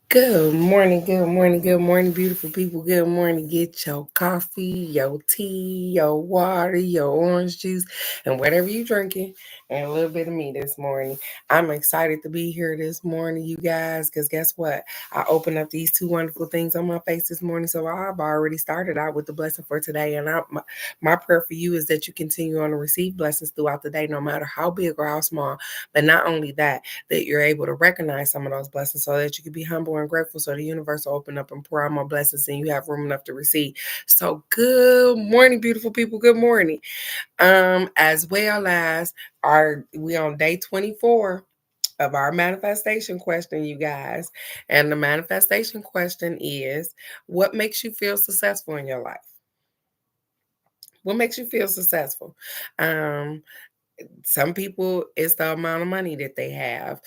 Good morning, good morning, good morning, beautiful people. Good morning. Get your coffee, your tea, your water, your orange juice, and whatever you drinking, and a little bit of me this morning. I'm excited to be here this morning, you guys, because guess what? I opened up these two wonderful things on my face this morning, so I've already started out with the blessing for today. And my prayer for you is that you continue on to receive blessings throughout the day, no matter how big or how small. But not only that you're able to recognize some of those blessings so that you can be humble and grateful so the universe will open up and pour out more blessings and you have room enough to receive. So good morning, beautiful people. Good morning. As well as we on day 24 of our manifestation question, you guys. And the manifestation question is, what makes you feel successful in your life? What makes you feel successful? Um, some people it's the amount of money that they have.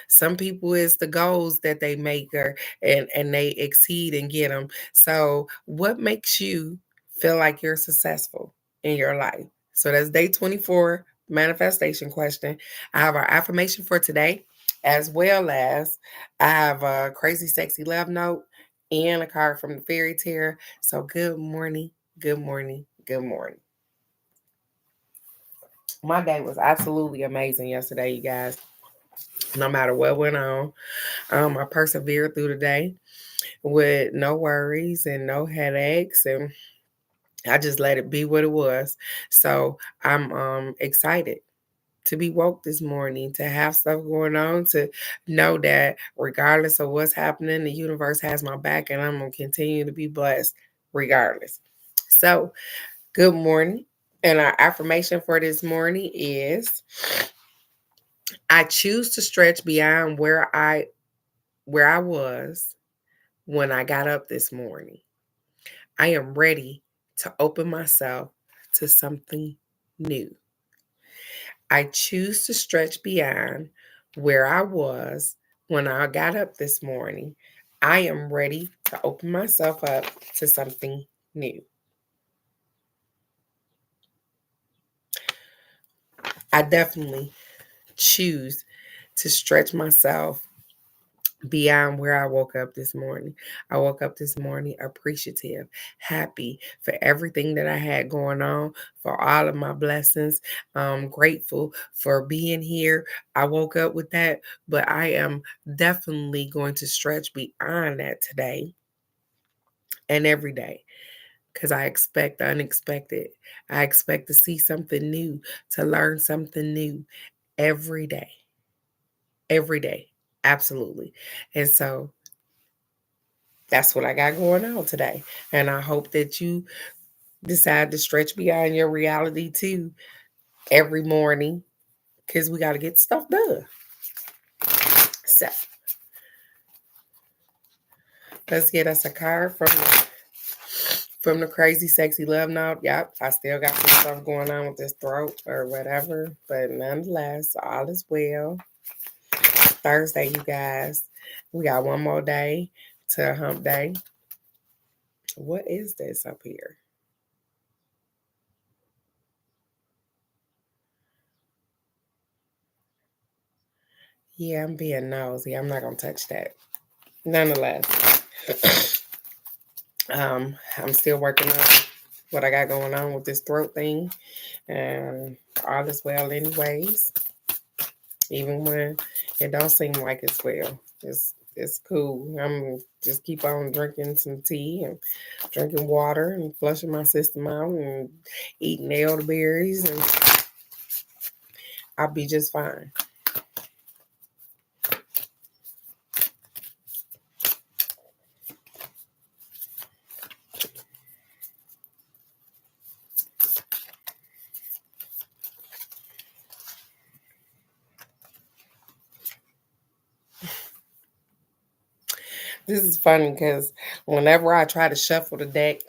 Some people it's the goals that they make and they exceed and get them. So what makes you feel like you're successful in your life? So that's day 24 manifestation question. I have our affirmation for today, as well as I have a crazy sexy love note and a card from the fairy tale. So good morning, good morning, good morning. My day was absolutely amazing yesterday, you guys. No matter what went on, I persevered through the day with no worries and no headaches, and I just let it be what it was. So I'm excited to be woke this morning, to have stuff going on, to know that regardless of what's happening, the universe has my back, and I'm gonna continue to be blessed regardless. So, good morning, and our affirmation for this morning is, I choose to stretch beyond where I was when I got up this morning. I am ready to open myself to something new. I choose to stretch beyond where I was when I got up this morning. I am ready to open myself up to something new. I definitely choose to stretch myself beyond where I woke up this morning. I woke up this morning appreciative, happy for everything that I had going on, for all of my blessings. Grateful for being here. I woke up with that, but I am definitely going to stretch beyond that today and every day. Because I expect the unexpected. I expect to see something new, to learn something new every day. Every day. Absolutely. And so that's what I got going on today. And I hope that you decide to stretch beyond your reality too every morning because we got to get stuff done. So let's get us a card from the crazy sexy love note. Yep, I still got some stuff going on with this throat or whatever, but nonetheless, all is well. Thursday, you guys, we got one more day to hump day. What is this up here? Yeah, I'm being nosy. I'm not gonna touch that. Nonetheless, I'm still working on what I got going on with this throat thing, and all is well, anyways. Even when it don't seem like it's well, it's cool. I'm just keep on drinking some tea and drinking water and flushing my system out and eating elderberries, and I'll be just fine. This is funny because whenever I try to shuffle the deck,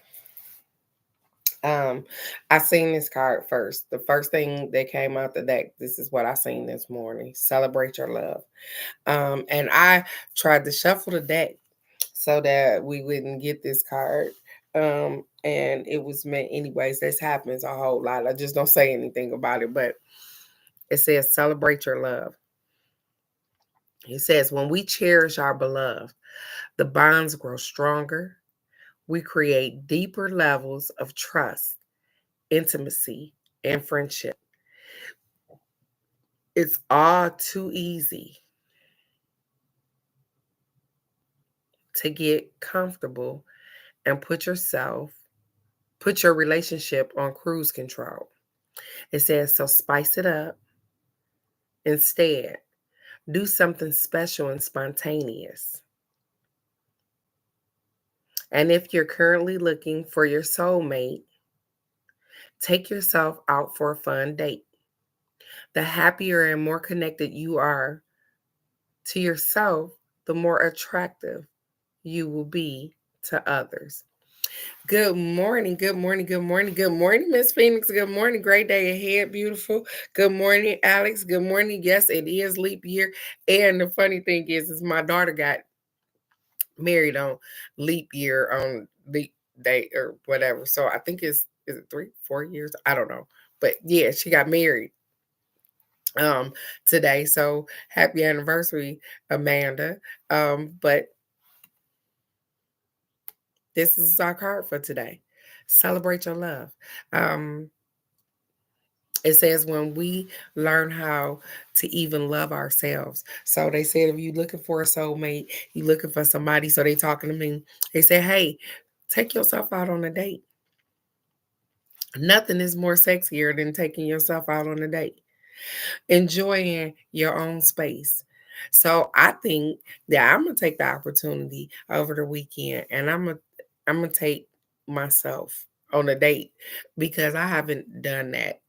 Um, I seen this card first. The first thing that came out the deck, this is what I seen this morning. Celebrate your love. And I tried to shuffle the deck so that we wouldn't get this card. And it was meant anyways. This happens a whole lot. I just don't say anything about it, but it says celebrate your love. It says, when we cherish our beloved, the bonds grow stronger. We create deeper levels of trust, intimacy, and friendship. It's all too easy to get comfortable and put your relationship on cruise control. It says, so spice it up. Instead, do something special and spontaneous. And if you're currently looking for your soulmate, take yourself out for a fun date. The happier and more connected you are to yourself, the more attractive you will be to others. Good morning, good morning, good morning, good morning, Miss Phoenix. Good morning, great day ahead, beautiful. Good morning, Alex. Good morning. Yes, it is leap year. And the funny thing is my daughter got married on leap year on leap day or whatever. So I think is it 3-4 years? I don't know. But yeah, she got married today. So happy anniversary, Amanda. But this is our card for today. Celebrate your love. It says when we learn how to even love ourselves. So they said if you're looking for a soulmate, you're looking for somebody, so they talking to me. They say, hey, take yourself out on a date. Nothing is more sexier than taking yourself out on a date, enjoying your own space. So I think that I'm gonna take the opportunity over the weekend and I'm gonna take myself on a date because I haven't done that.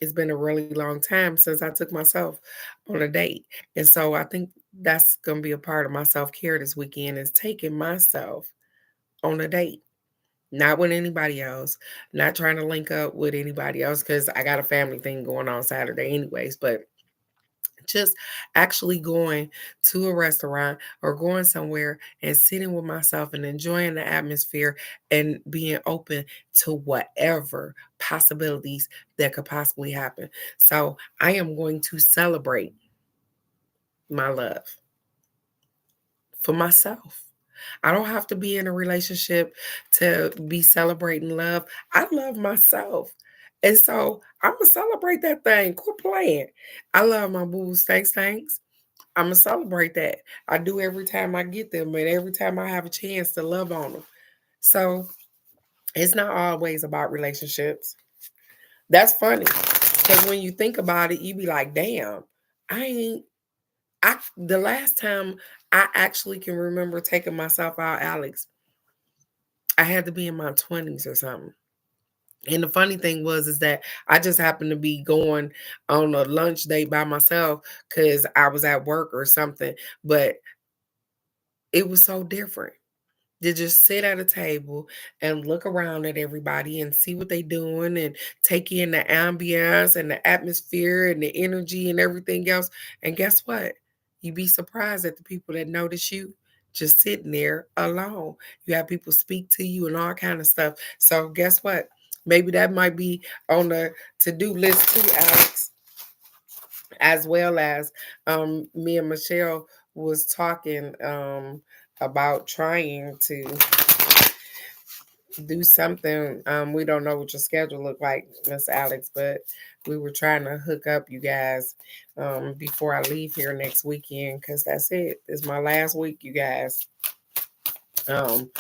It's been a really long time since I took myself on a date. And so I think that's gonna be a part of my self-care this weekend is taking myself on a date. Not with anybody else, not trying to link up with anybody else because I got a family thing going on Saturday anyways, but just actually going to a restaurant or going somewhere and sitting with myself and enjoying the atmosphere and being open to whatever possibilities that could possibly happen. So I am going to celebrate my love for myself. I don't have to be in a relationship to be celebrating love. I love myself. And so I'm going to celebrate that thing. Quit playing. I love my booze. Thanks, thanks. I'm going to celebrate that. I do every time I get them and every time I have a chance to love on them. So it's not always about relationships. That's funny. Because when you think about it, you be like, damn, the last time I actually can remember taking myself out, Alex, I had to be in my 20s or something. And the funny thing was is that I just happened to be going on a lunch date by myself because I was at work or something. But it was so different to just sit at a table and look around at everybody and see what they doing and take in the ambiance and the atmosphere and the energy and everything else. And guess what? You'd be surprised at the people that notice you just sitting there alone. You have people speak to you and all kind of stuff. So guess what? Maybe that might be on the to-do list too, Alex, as well as me and Michelle was talking about trying to do something. We don't know what your schedule look like, Miss Alex, but we were trying to hook up you guys before I leave here next weekend because that's it. It's my last week, you guys. I'm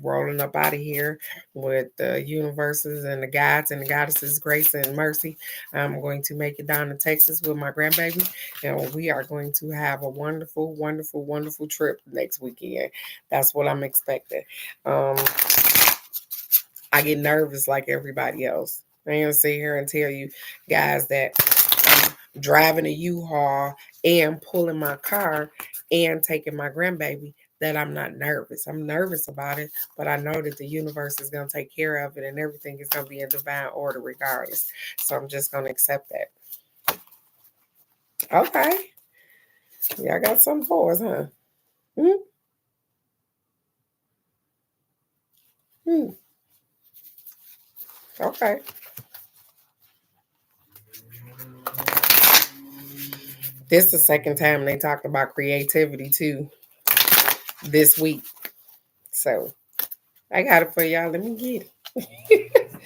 rolling up out of here with the universes and the gods and the goddesses, grace and mercy. I'm going to make it down to Texas with my grandbaby, and we are going to have a wonderful, wonderful, wonderful trip next weekend. That's what I'm expecting. Um, I get nervous like everybody else. I ain't gonna sit here and tell you guys that I'm driving a U-Haul and pulling my car and taking my grandbaby that I'm not nervous. I'm nervous about it, but I know that the universe is gonna take care of it and everything is gonna be in divine order regardless. So I'm just gonna accept that. Okay. Yeah, I got something for us, huh? Hmm? Hmm. Okay. This is the second time they talked about creativity too this week. So I got it for y'all. Let me get it.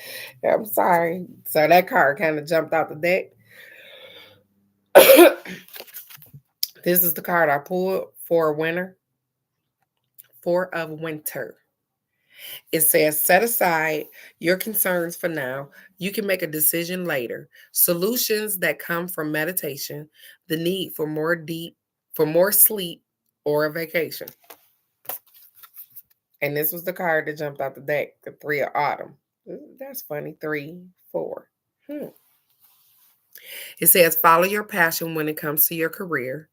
I'm sorry. So that card kind of jumped out the deck. This is the card I pulled for winter. Four of Winter. It says, set aside your concerns for now. You can make a decision later. Solutions that come from meditation, the need for more sleep, or a vacation. And this was the card that jumped out the deck, the Three of Autumn. That's funny. 3, 4. It says, follow your passion when it comes to your career.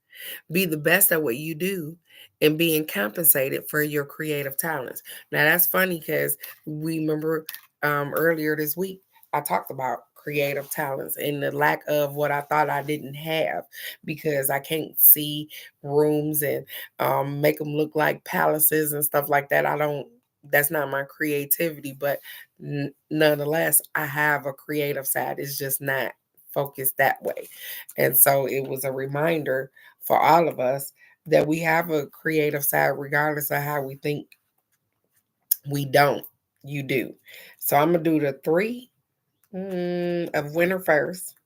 Be the best at what you do and being compensated for your creative talents. Now, that's funny because we remember earlier this week, I talked about creative talents and the lack of what I thought I didn't have because I can't see rooms and make them look like palaces and stuff like that. That's not my creativity, but nonetheless, I have a creative side. It's just not focused that way. And so it was a reminder for all of us that we have a creative side, regardless of how we think we don't. You do. So I'm going to do the 3 of winter first.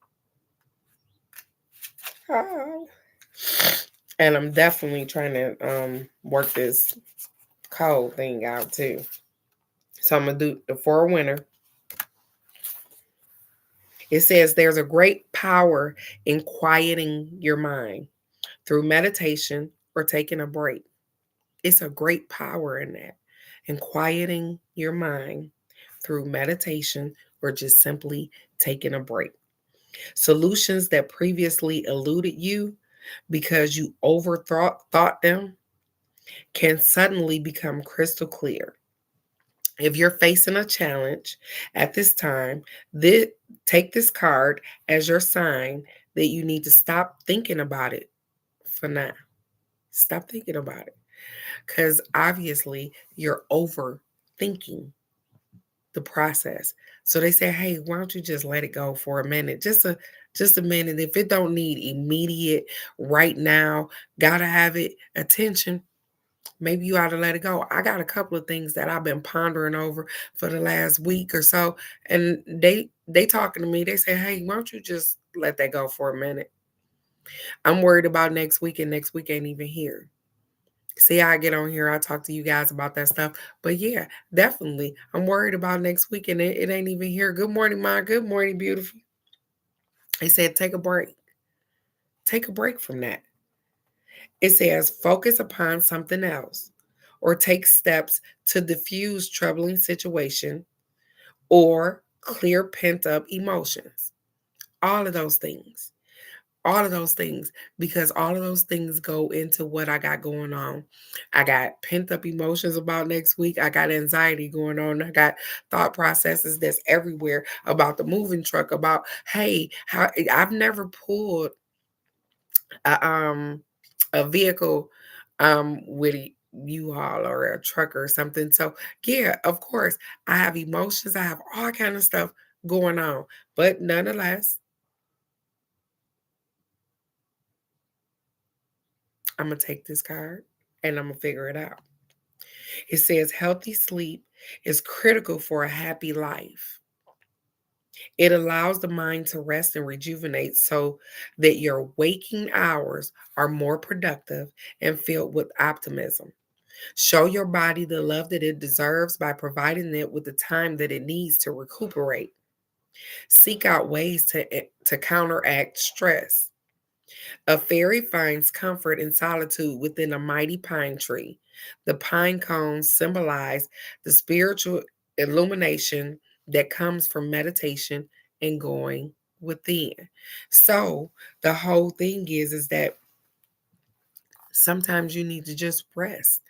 Oh. And I'm definitely trying to work this cold thing out too. So I'm going to do the 4 of winter. It says there's a great power in quieting your mind through meditation or taking a break. It's a great power in that. And quieting your mind through meditation or just simply taking a break. Solutions that previously eluded you because you overthought them can suddenly become crystal clear. If you're facing a challenge at this time, take this card as your sign that you need to stop thinking about it for now. Stop thinking about it. Because obviously you're overthinking the process. So they say, hey, why don't you just let it go for a minute? Just a minute. If it don't need immediate right now, gotta have it attention, maybe you ought to let it go. I got a couple of things that I've been pondering over for the last week or so. And they talking to me, they say, hey, why don't you just let that go for a minute? I'm worried about next week, and next week ain't even here. See, I get on here, I talk to you guys about that stuff. But yeah, definitely. I'm worried about next week and it ain't even here. Good morning, Ma. Good morning, beautiful. They said take a break. Take a break from that. It says focus upon something else or take steps to diffuse troubling situation or clear pent up emotions. All of those things. All of those things, because all of those things go into what I got going on. I got pent up emotions about next week. I got anxiety going on. I got thought processes that's everywhere about the moving truck, about, hey, how I've never pulled a, a vehicle with a U-Haul or a truck or something. So yeah, of course, I have emotions. I have all kind of stuff going on. But nonetheless, I'm going to take this card and I'm going to figure it out. It says healthy sleep is critical for a happy life. It allows the mind to rest and rejuvenate so that your waking hours are more productive and filled with optimism. Show your body the love that it deserves by providing it with the time that it needs to recuperate. Seek out ways to counteract stress. A fairy finds comfort in solitude within a mighty pine tree. The pine cones symbolize the spiritual illumination that comes from meditation and going within. So the whole thing is that sometimes you need to just rest.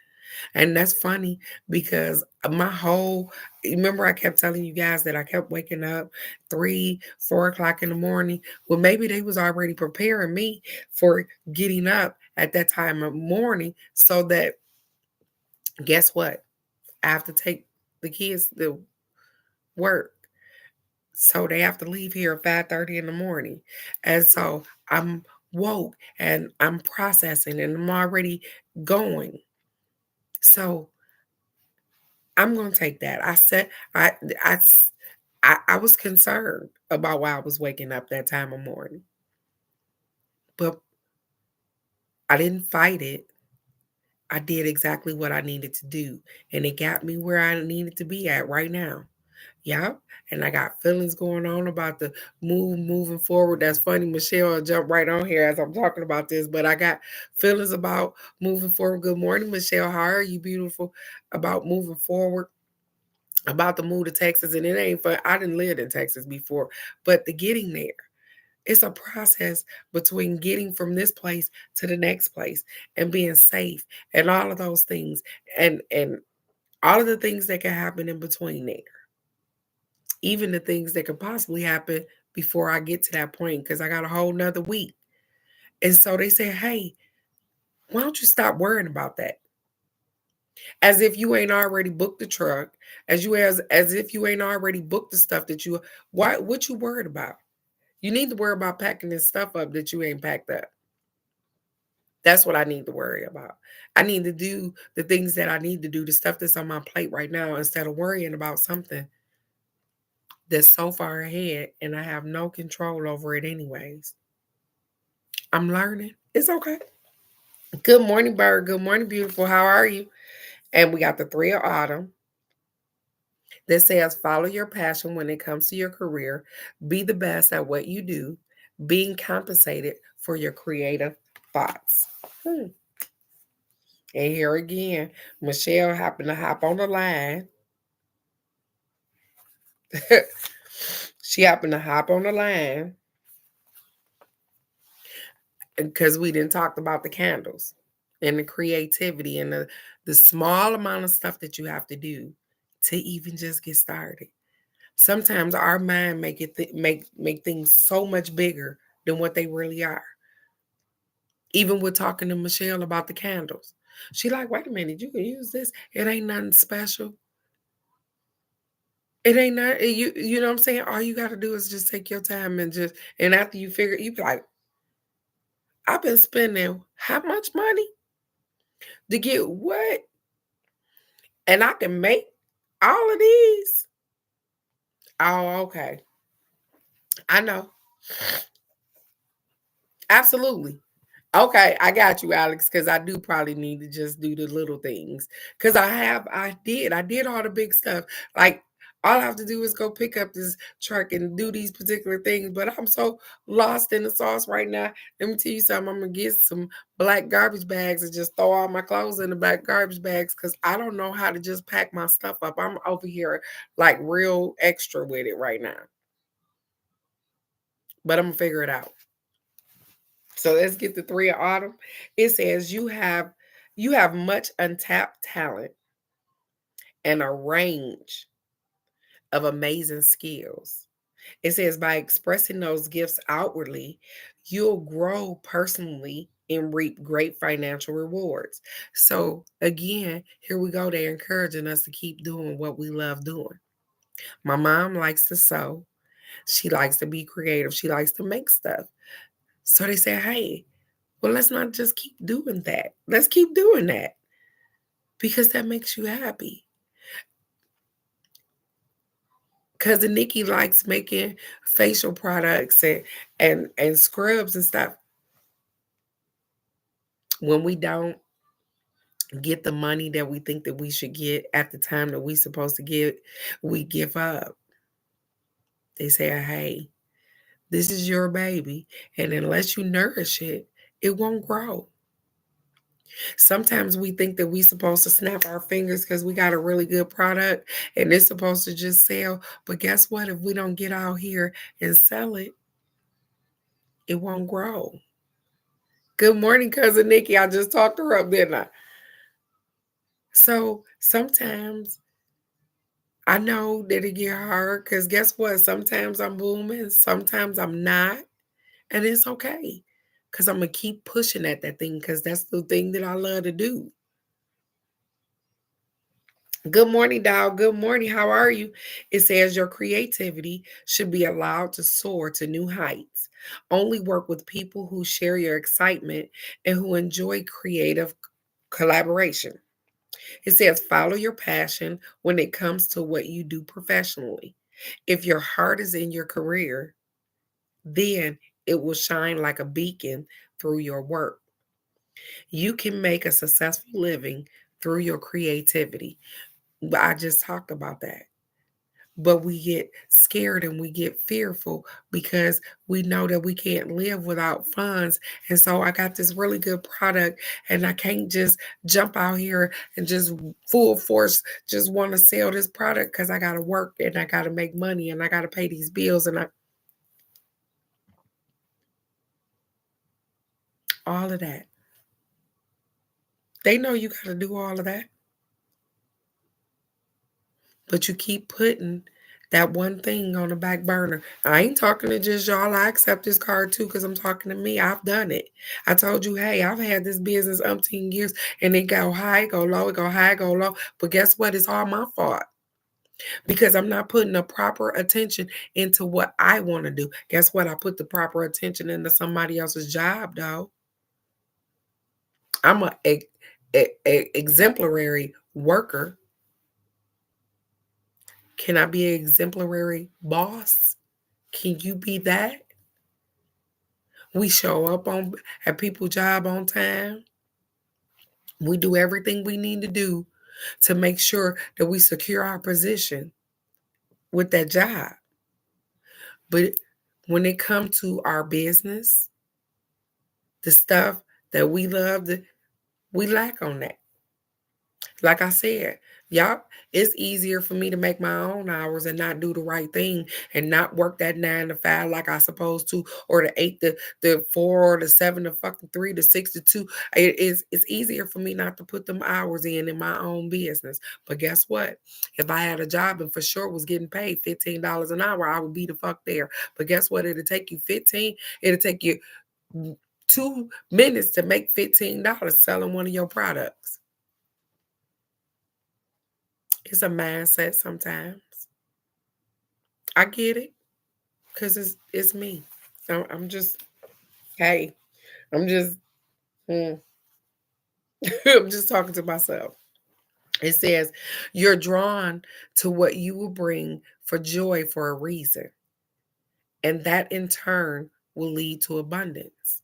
And that's funny because remember I kept telling you guys that I kept waking up 3, 4 o'clock in the morning. Well, maybe they was already preparing me for getting up at that time of morning so that, guess what? I have to take the kids to work. So they have to leave here at 5:30 in the morning. And so I'm woke and I'm processing and I'm already going. So I'm gonna take that. I said I I was concerned about why I was waking up that time of morning, but I didn't fight it. I did exactly what I needed to do, and it got me where I needed to be at right now. Yep. And I got feelings going on about the moving forward. That's funny. Michelle will jump right on here as I'm talking about this, but I got feelings about moving forward. Good morning, Michelle. How are you, beautiful? About moving forward, about the move to Texas. And it ain't fun. I didn't live in Texas before, but the getting there. It's a process between getting from this place to the next place and being safe and all of those things and all of the things that can happen in between there. Even the things that could possibly happen before I get to that point, because I got a whole nother week. And so they say, hey, why don't you stop worrying about that? As if you ain't already booked the truck, as if you ain't already booked the stuff that you what you worried about? You need to worry about packing this stuff up that you ain't packed up. That's what I need to worry about. I need to do the things that I need to do, the stuff that's on my plate right now, instead of worrying about something that's so far ahead and I have no control over it anyways. I'm learning. It's okay. Good morning, Bird. Good morning, beautiful. How are you? And we got the three of autumn that says follow your passion when it comes to your career. Be the best at what you do. Being compensated for your creative thoughts. Hmm. And here again, Michelle happened to hop on the line. She happened to hop on the line because we didn't talk about the candles and the creativity and the small amount of stuff that you have to do to even just get started. Sometimes our mind make it make things so much bigger than what they really are. Even with talking to Michelle about the candles, she like, wait a minute, you can use this. It ain't nothing special. It ain't not you know what I'm saying? All you gotta do is just take your time and after you figure you be like, I've been spending how much money to get what? And I can make all of these. Oh, okay. I know. Absolutely. Okay, I got you, Alex, because I do probably need to just do the little things. Because I did all the big stuff. Like, all I have to do is go pick up this truck and do these particular things. But I'm so lost in the sauce right now. Let me tell you something. I'm going to get some black garbage bags and just throw all my clothes in the black garbage bags because I don't know how to just pack my stuff up. I'm over here like real extra with it right now. But I'm going to figure it out. So let's get the three of autumn. It says you have much untapped talent and a range of amazing skills. It says by expressing those gifts outwardly, you'll grow personally and reap great financial rewards. So again, here we go. They're encouraging us to keep doing what we love doing. My mom likes to sew. She likes to be creative. She likes to make stuff. So they say, hey, well, let's not just keep doing that. Let's keep doing that because that makes you happy. Cousin Nikki likes making facial products and scrubs and stuff. When we don't get the money that we think that we should get at the time that we supposed to get, we give up. They say, hey, this is your baby, and unless you nourish it, it won't grow. Sometimes we think that we supposed to snap our fingers because we got a really good product and it's supposed to just sell. But guess what? If we don't get out here and sell it, it won't grow. Good morning, cousin Nikki. I just talked her up, didn't I? So sometimes I know that it get hard because guess what? Sometimes I'm booming, sometimes I'm not, and it's okay because I'm gonna keep pushing at that thing because that's the thing that I love to do. Good morning, Dog. Good morning. How are you? It says your creativity should be allowed to soar to new heights. Only work with people who share your excitement and who enjoy creative collaboration. It says follow your passion when it comes to what you do professionally. If your heart is in your career, then it will shine like a beacon through your work. You can make a successful living through your creativity. I just talked about that. But we get scared and we get fearful because we know that we can't live without funds. And so I got this really good product and I can't just jump out here and just full force just want to sell this product because I got to work and I got to make money and I got to pay these bills and all of that. They know you got to do all of that, but you keep putting that one thing on the back burner. I ain't talking to just y'all. I accept this card too because I'm talking to me. I've done it. I told you, hey, I've had this business umpteen years and it go high, go low, it go high, go low. But guess what? It's all my fault because I'm not putting the proper attention into what I want to do. Guess what? I put the proper attention into somebody else's job, though. I'm a exemplary worker. Can I be an exemplary boss? Can you be that? We show up on at people's job on time. We do everything we need to do to make sure that we secure our position with that job. But when it comes to our business, the stuff that we love, we lack on that. Like I said, y'all, it's easier for me to make my own hours and not do the right thing and not work that 9 to 5 like I supposed to, or the 8 the 4 or the 7 to fucking 3 to 6 to 2. It's easier for me not to put them hours in my own business. But guess what? If I had a job and for sure was getting paid $15 an hour, I would be the fuck there. But guess what? It'll take you 15, it'll take you 2 minutes to make $15 selling one of your products. It's a mindset sometimes. I get it because it's me. I'm just, hey, I'm just, mm, I'm just talking to myself. It says you're drawn to what you will bring for joy for a reason, and that in turn will lead to abundance.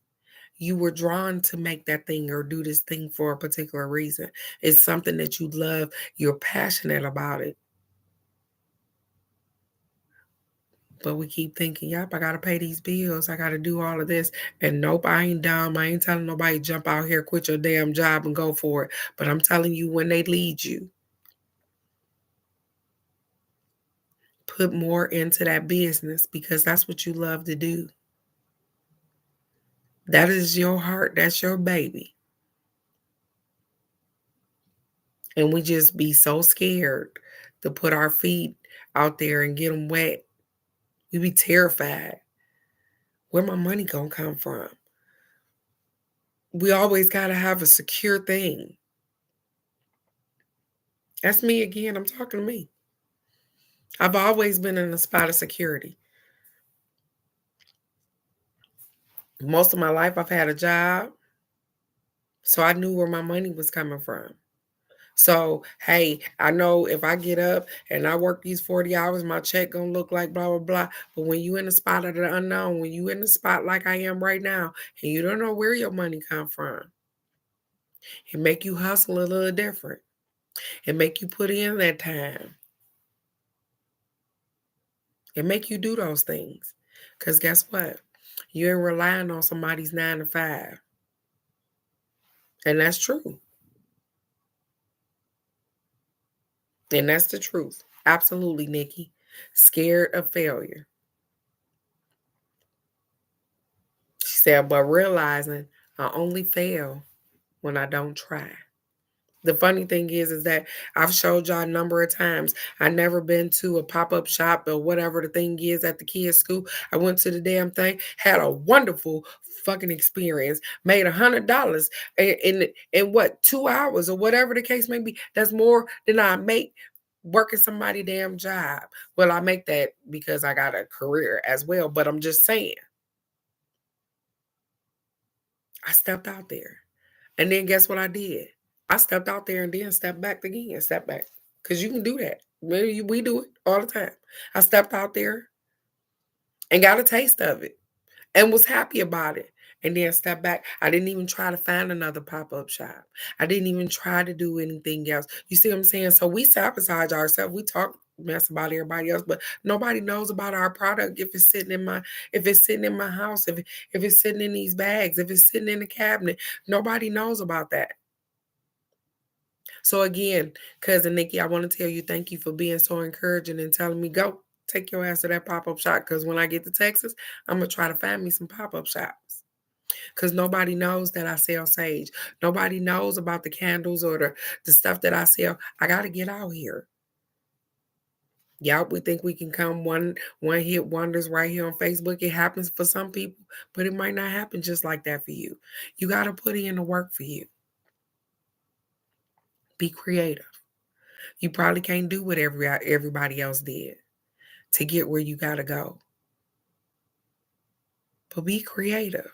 You were drawn to make that thing or do this thing for a particular reason. It's something that you love. You're passionate about it. But we keep thinking, yep, I got to pay these bills. I got to do all of this. And nope, I ain't dumb. I ain't telling nobody jump out here, quit your damn job and go for it. But I'm telling you, when they lead you, put more into that business because that's what you love to do. That is your heart. That's your baby. And we just be so scared to put our feet out there and get them wet. We be terrified. Where my money gonna come from? We always gotta have a secure thing. That's me again. I'm talking to me. I've always been in a spot of security. Most of my life, I've had a job, so I knew where my money was coming from. So, hey, I know if I get up and I work these 40 hours, my check gonna look like blah, blah, blah. But when you in the spot of the unknown, when you in the spot like I am right now, and you don't know where your money come from, it make you hustle a little different. It make you put in that time. It make you do those things. Because guess what? You ain't relying on somebody's 9 to 5. And that's true. And that's the truth. Absolutely, Nikki. Scared of failure. She said, but realizing I only fail when I don't try. The funny thing is that I've showed y'all a number of times. I never been to a pop-up shop or whatever the thing is at the kids' school. I went to the damn thing, had a wonderful fucking experience, made $100 in what 2 hours or whatever the case may be. That's more than I make working somebody damn job. Well, I make that because I got a career as well, but I'm just saying. I stepped out there. And then guess what I did? I stepped out there and then stepped back again, step back. Because you can do that. Maybe we do it all the time. I stepped out there and got a taste of it and was happy about it. And then stepped back. I didn't even try to find another pop-up shop. I didn't even try to do anything else. You see what I'm saying? So we sabotage ourselves. We talk mess about everybody else, but nobody knows about our product if it's sitting in my house, if it's sitting in these bags, if it's sitting in the cabinet. Nobody knows about that. So again, cousin Nikki, I want to tell you thank you for being so encouraging and telling me go take your ass to that pop-up shop. Because when I get to Texas, I'm gonna try to find me some pop-up shops. Because nobody knows that I sell sage. Nobody knows about the candles or the stuff that I sell. I gotta get out here. Yeah, we think we can come one hit wonders right here on Facebook. It happens for some people, but it might not happen just like that for you. You gotta put in the work for you. Be creative. You probably can't do what everybody else did to get where you got to go. But be creative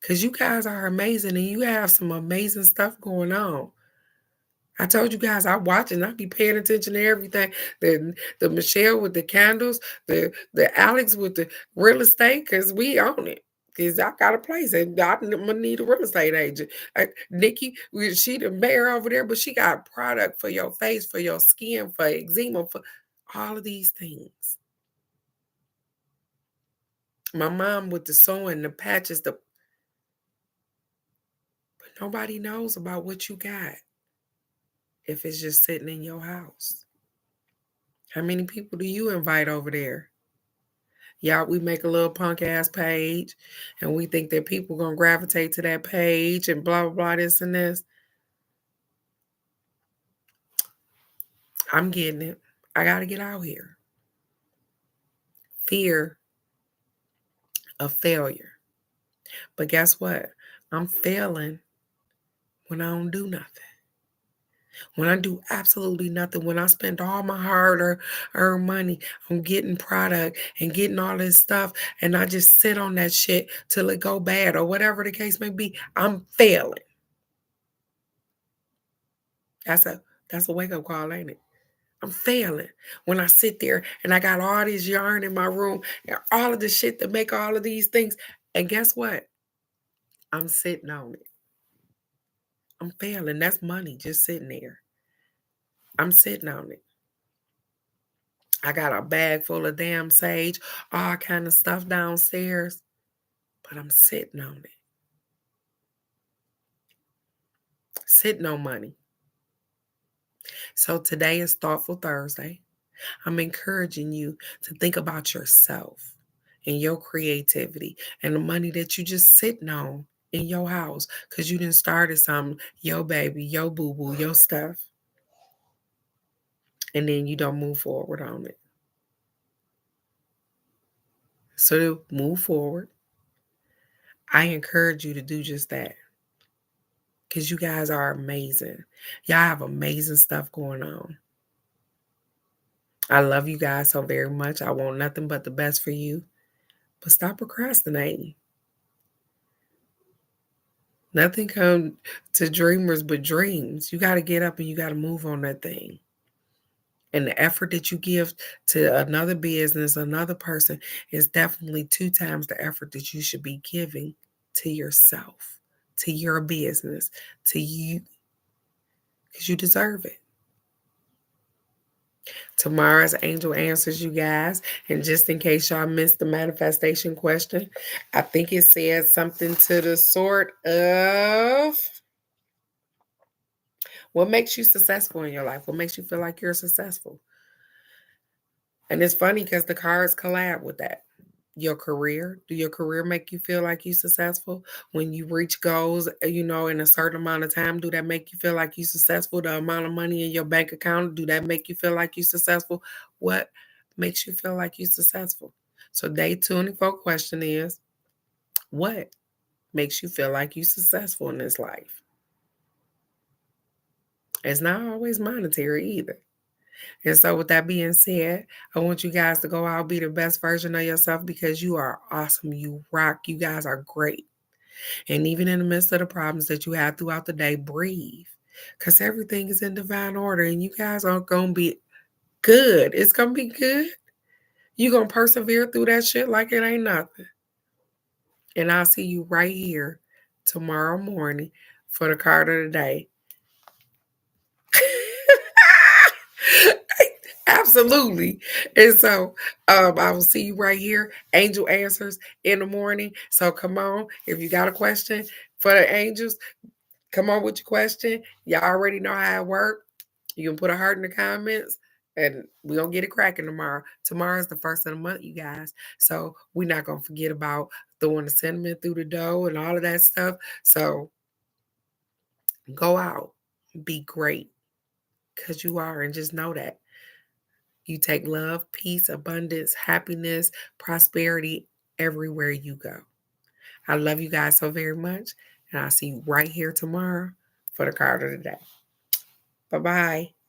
because you guys are amazing and you have some amazing stuff going on. I told you guys I watch and I be paying attention to everything. The Michelle with the candles, the Alex with the real estate, because we own it. Because I got a place and I'm gonna need a real estate agent. Nikki, she the mayor over there, but she got product for your face, for your skin, for eczema, for all of these things. My mom with the sewing, the patches, but nobody knows about what you got if it's just sitting in your house. How many people do you invite over there? Yeah, we make a little punk ass page and we think that people gonna gravitate to that page and blah blah blah this and this. I'm getting it. I gotta get out here. Fear of failure. But guess what? I'm failing when I don't do nothing. When I do absolutely nothing, when I spend all my hard earned money on getting product and getting all this stuff, and I just sit on that shit till it go bad or whatever the case may be, I'm failing. That's a wake up call, ain't it? I'm failing when I sit there and I got all this yarn in my room and all of the shit to make all of these things. And guess what? I'm sitting on it. I'm failing. That's money just sitting there. I'm sitting on it. I got a bag full of damn sage, all kind of stuff downstairs, but I'm sitting on it. Sitting on money. So today is Thoughtful Thursday. I'm encouraging you to think about yourself and your creativity and the money that you just sitting on in your house because you didn't started something, your baby, your boo-boo, your stuff, and then you don't move forward on it. So to move forward, I encourage you to do just that because you guys are amazing. Y'all have amazing stuff going on. I love you guys so very much. I want nothing but the best for you. But stop procrastinating. Nothing comes to dreamers but dreams. You got to get up and you got to move on that thing. And the effort that you give to another business, another person, is definitely 2 times the effort that you should be giving to yourself, to your business, to you, because you deserve it. Tomorrow's angel answers, you guys. And just in case y'all missed the manifestation question, I think it said something to the sort of what makes you successful in your life? What makes you feel like you're successful? And it's funny because the cards collab with that. Your career. Do your career make you feel like you're successful? When you reach goals, in a certain amount of time, do that make you feel like you're successful? The amount of money in your bank account, do that make you feel like you're successful? What makes you feel like you're successful? So day 24 question is, what makes you feel like you're successful in this life? It's not always monetary either. And so, with that being said, I want you guys to go out, be the best version of yourself because you are awesome. You rock. You guys are great. And even in the midst of the problems that you have throughout the day, breathe. Because everything is in divine order and you guys are going to be good. It's going to be good. You're going to persevere through that shit like it ain't nothing. And I'll see you right here tomorrow morning for the card of the day. Absolutely. And so I will see you right here. Angel Answers in the morning. So come on. If you got a question for the angels, come on with your question. Y'all already know how it works. You can put a heart in the comments and we're going to get it cracking tomorrow. Tomorrow is the first of the month, you guys. So we're not going to forget about throwing the cinnamon through the dough and all of that stuff. So go out, be great because you are, and just know that. You take love, peace, abundance, happiness, prosperity everywhere you go. I love you guys so very much. And I'll see you right here tomorrow for the card of the day. Bye-bye.